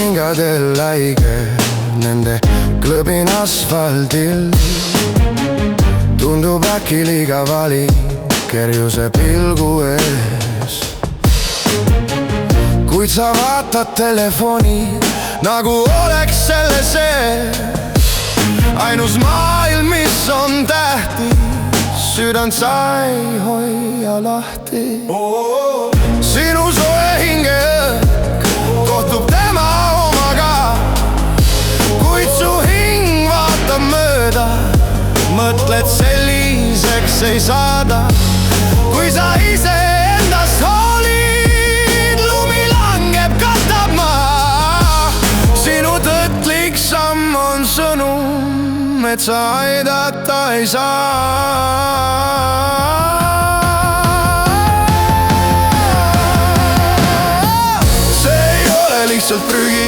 hingadel haige nende klõbin asfaldil. Tundub äkki liiga vali kerjuse pilgu ees. Kuid sa vaatad telefoni, nagu oleks selle see ainus maailm, mis on tähtis. Südant sa ei hoia lahti. Sinu soe hinge kohtub tema omaga, kuid su hing vaatab mööda. Mõtled, selliseks ei saada, kui sa ise endast hoolid. Lumi langeb, katab maa. Sinu tõtlik samm on sõnum, et sa aidata ei saa. See ei ole lihtsalt prügi,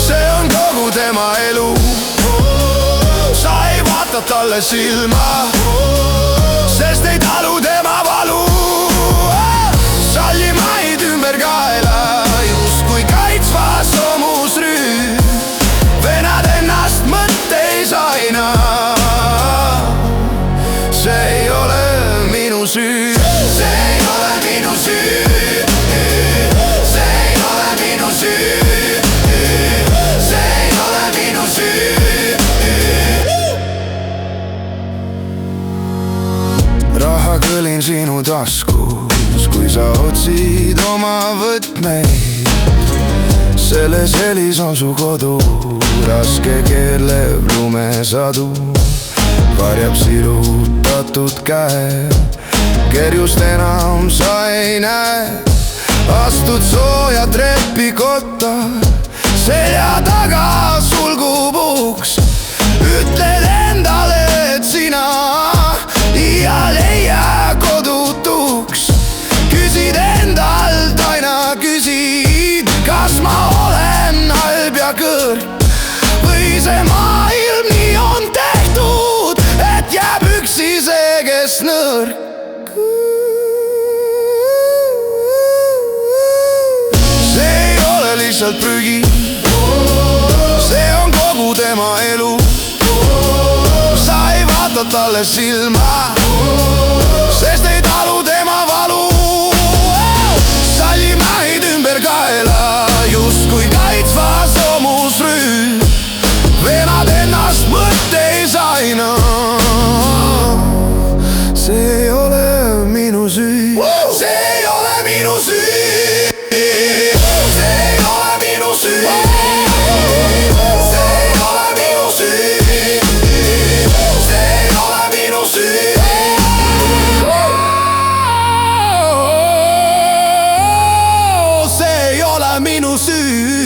see on kogu tema elu. Sa ei vaata talle silma, sest ei talu tema valu. Sallimaid ümber kaela, justkui kaitsva soomusrüü. Venad ennast mõtteis aina. See ei ole minu süü. See ei ole minu süü. See ei ole minu süü. See ei ole minu süü. Raha kõlin sinu taskus, kui sa otsid oma võtmeid. Selles helis on su kodu, raske keerlev lumesadu. Varjab sirutatud käe, kerjust enam sa ei näe. Astud sooja trepi kotta, selja taga sulgub uks. Ütled endale, et sina iial ei jää kodutuks. Küsid endalt aina küsid, kas ma olen halb ja kõrg või see maailm nii on tehtud, et jääb üksi see, kes nõrk. See ei ole lihtsalt prügi, see on kogu tema elu. Sa ei vaata talle silma, sest ei talu tema valu. Sallimaid ümber kaela, justkui kaitsva soomusrüü. Venad ennast mõtteis aina. See ei ole minu süü. See ei ole minu süü. See ei ole minu süü. See ei ole minu süü. See ei ole minu süü. See ei ole minu süü.